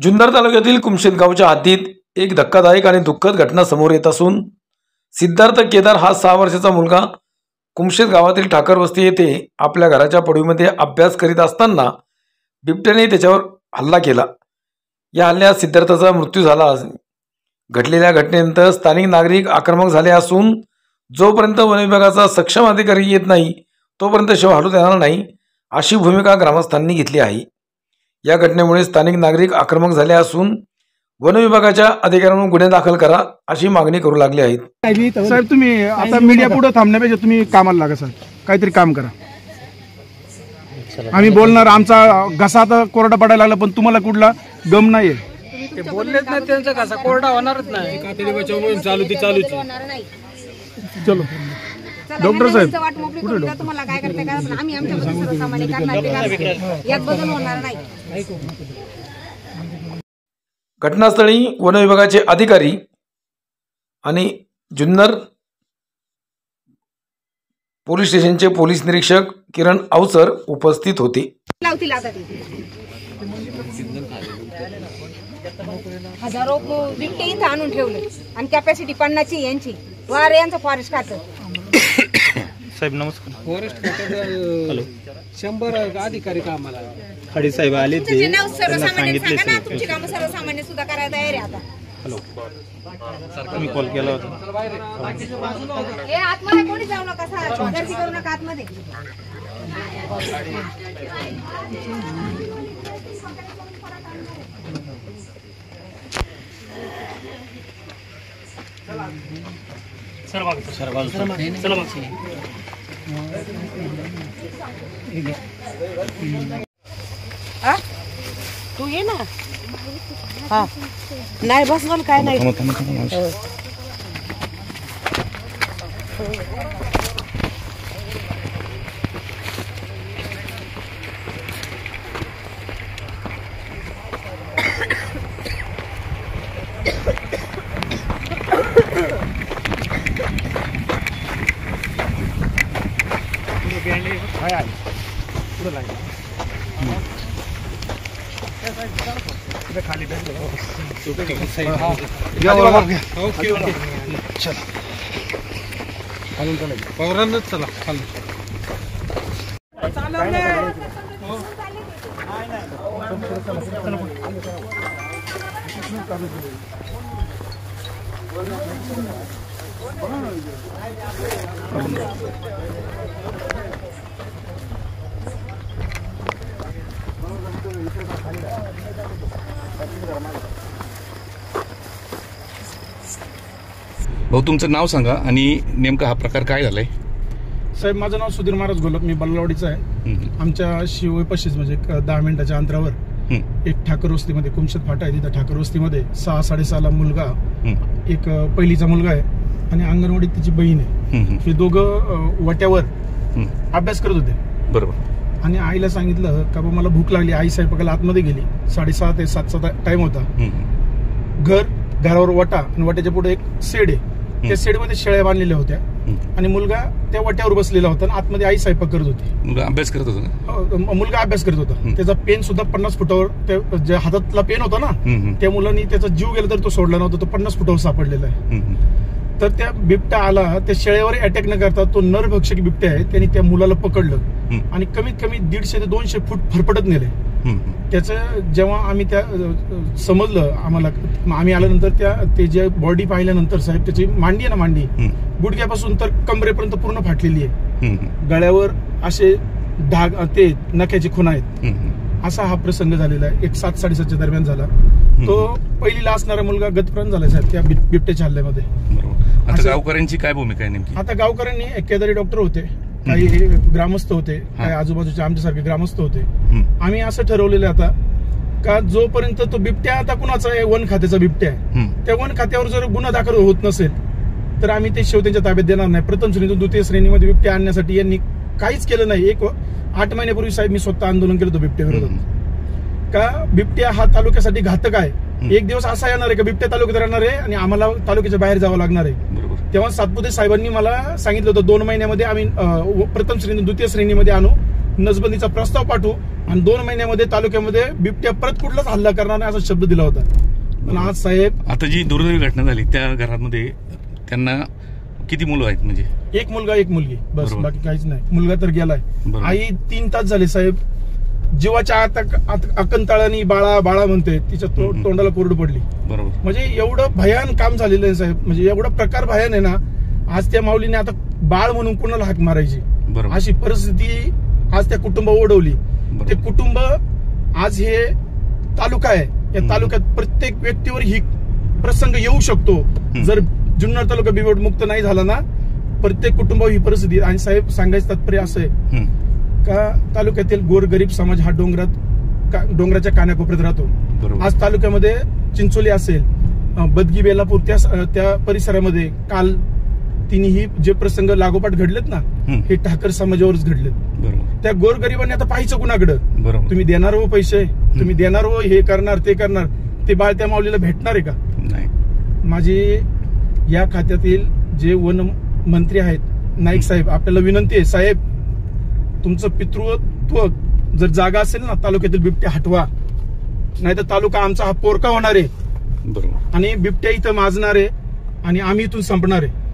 जुन्नर तालुक्यातील कुमशेत गावच्या हद्दीत एक धक्कादायक आणि दुःखद घटना समोर येत असून सिद्धार्थ केदार हा 6 वर्षाचा मुलगा कुमशेत गावातील ठाकर वस्ती येथे आपल्या घराच्या पडवीमध्ये अभ्यास करीत असताना बिबट्याने त्याच्यावर हल्ला केला। या हल्ल्यात सिद्धार्थाचा मृत्यू झाला। घडलेल्या घटनेनंतर स्थानिक नागरिक आक्रमक झाले असून जोपर्यंत वन विभागाचा सक्षम अधिकारी येत नाही तोपर्यंत शव हलवता येणार नाही अशी भूमिका ग्रामस्थांनी घेतली आहे। या घटनेमुळे स्थानिक नागरिक आक्रमक झाले असून वन विभागाच्या अधिकाऱ्यांवर गुन्हे दाखल करा अशी मागणी करू लागली आहेत। साहेब तुम्ही आता मीडिया पुढे थांबण्यापेक्षा तुम्ही कामाला लागा साहेब, काहीतरी काम करा। आम्ही बोलणार, आमचा घसा आता कोरडा पडायला लागला पण तुम्हाला कुठला दम नाहीये। ते बोललेच नाही, त्यांचा घसा कोरडा होणारच नाही। कातडी बचाव मोहीम चालूची चलो डॉक्टर साहेब तुम्हाला काय करते का आम्ही आमच्या सर्वसामान्य करणार यात बदल होणार नाही। घटनास्थळी वन विभागाचे अधिकारी आणि जुन्नर पोलीस स्टेशनचे पोलीस निरीक्षक किरण अवसर उपस्थित होते। हजारो बिबटे इथं आणून ठेवले आणि कॅपॅसिटी 50 यांची वार यांचं फॉरेस्ट खातं। साहेब नमस्कार। फॉरेस्ट खात्यात 100 अधिकारी कामाला खडी साहेब आले ते सर्वसामान्य सांगा ना, तुमची कामं सर्वसामान्य सुद्धा करायला तयार आहे आता। हॅलो सर, तुम्ही कॉल केला होता। हे आतमध्ये कोणी जाऊ नका सर, गर्दी करू नका आतमध्ये। तू ये ना। हा नाही बसवल काय नाही। खाली चला खाली भाऊ तुमचं नाव सांगा आणि नेमका हा प्रकार काय झालाय? साहेब माझं नाव सुधीर महाराज घोलप, मी बल्लावाडीचा आहे। आमच्या शिवोई पशीच म्हणजे 10 मिनिटाच्या अंतरावर एक ठाकर वस्तीमध्ये कुमशेत फाटा आहे, तिथं ठाकर वस्तीमध्ये 6-6.5 ला मुलगा, एक पहिलीचा मुलगा आहे आणि अंगणवाडीत तिची बहीण आहे। हे दोघं वट्यावर अभ्यास करत होते बरोबर। आणि आईला सांगितलं का बाबा मला भूक लागली। आई स्वयंपाकाला आतमध्ये गेली। 6:30 ते 7चा टाइम होता। घरावर वटा आणि वट्याच्या पुढे एक शेड आहे, त्या शेडमध्ये शेळ्या बांधलेल्या होत्या आणि मुलगा त्या वट्यावर बसलेला होता आणि आतमध्ये आई स्वयंपाक करत होती। मुलगा अभ्यास करत होता? मुलगा अभ्यास करत होता। त्याचा पेन सुद्धा 50 फुटावर, जे हातातला पेन होता ना त्या मुलांनी त्याचा जीव गेला तर तो सोडला नव्हता, तो 50 फुटावर सापडलेला आहे। तर त्या बिबट्या आला, त्या शेळ्यावर अटॅक न करता तो नरभक्षक बिबट्या आहे, त्यांनी त्या मुलाला पकडलं आणि कमीत कमी 150 ते 200 फूट फरफटत नेले। त्याचं जेव्हा आम्ही त्या समजलं आम्हाला, आम्ही आल्यानंतर ते जे बॉडी पाहिल्यानंतर साहेब त्याची मांडी आहे ना, मांडी गुडघ्यापासून तर कमरेपर्यंत पूर्ण फाटलेली आहे। गळ्यावर असे डाग, ते नख्याची खुणा आहेत। असा हा प्रसंग झालेला आहे। एक 7-7:30च्या दरम्यान झाला। तो पहिलीला असणारा मुलगा गतप्राण झाला साहेब त्या बिबट्याच्या हल्ल्यामध्ये। आता गावकऱ्यांची काय भूमिका आहे नेमकी? आता गावकऱ्यांनी केदारी डॉक्टर होते, काही ग्रामस्थ होते, काही आजूबाजूचे आमच्यासारखे ग्रामस्थ होते। आम्ही असं ठरवलेलं आता का जोपर्यंत तो बिबट्या आता कुणाचा आहे, वन खात्याचा बिबट्या आहे, त्या वन खात्यावर जर गुन्हा दाखल होत नसेल तर आम्ही ते शेव त्यांच्या ताब्यात देणार नाही। प्रथम श्रेणीतून द्वितीय श्रेणीमध्ये बिबट्या आणण्यासाठी यांनी काहीच केलं नाही। 8 महिन्यापूर्वी साहेब मी स्वतः आंदोलन केलं होतं बिबट्या विरोधात। का बिबट्या हा तालुक्यासाठी घातक आहे। एक दिवस असा येणार आहे का बिबट्या तालुक्यात राहणार आहे आणि आम्हाला तालुक्याच्या बाहेर जावं लागणार आहे। तेव्हा सातपुते साहेबांनी मला सांगितलं होतं 2 महिन्यामध्ये आम्ही प्रथम श्रेणी द्वितीय श्रेणीमध्ये आणू नसबंदीचा प्रस्ताव पाठवू आणि 2 महिन्यामध्ये तालुक्यामध्ये बिबट्या परत कुठलाच हल्ला करणार नाही असा शब्द दिला होता. पण आज साहेब, आता जी दुर्दैवी घटना झाली त्या घरामध्ये त्यांना किती मुलं आहेत? म्हणजे 1 मुलगा 1 मुलगी बस, बरोबर. बाकी काहीच नाही. मुलगा तर गेलाय. बरोबर. आई 3 तास झाले साहेब जीवाच्या आकंताळाने बाळा बाळा म्हणते, तिच्या तोंडाला कोरड पडली. बरोबर. म्हणजे एवढं भयान काम झालेलं आहे साहेब, म्हणजे एवढा प्रकार भयान आहे ना. आज त्या माऊलीने आता बाळ म्हणून कोणाला हाक मारायची बरोबर. अशी परिस्थिती आज त्या कुटुंब ओढवली. बरोबर. ते कुटुंब आज हे तालुका आहे, या तालुक्यात प्रत्येक व्यक्तीवर ही प्रसंग येऊ शकतो. जर जुन्नर तालुका बिबट मुक्त नाही झाला ना, प्रत्येक कुटुंबावर ही परिस्थिती. आणि साहेब, सांगायचं तात्पर्य असं आहे का तालुक्यातील गोरगरीब समाज हा डोंगराच्या कानाकोपऱ्यात राहतो. बरोबर. आज तालुक्यामध्ये चिंचोली असेल, बदगी, बेलापूर त्या परिसरामध्ये काल तिन्ही जे प्रसंग लागोपाठ घडलेत ना, हे ठाकर समाजावरच घडलेत. बरोबर. त्या गोरगरिबांनी आता पाहायचं कुणाकडं? बरोबर. तुम्ही देणार हो पैसे, तुम्ही देणार हो हे करणार ते करणार, ते बाळ त्या माऊलीला भेटणार आहे का? नाही. माझी या खात्यातील जे वन मंत्री आहेत नाईक साहेब, आपल्याला विनंती आहे साहेब, तुमचं पितृत्व जर जागा असेल ना, तालुक्यातील बिबट्या हटवा, नाही तर तालुका आमचा हा पोरका होणार आहे बरोबर. आणि बिबट्या इथं माजणार आहे आणि आम्ही इथून संपणार आहे.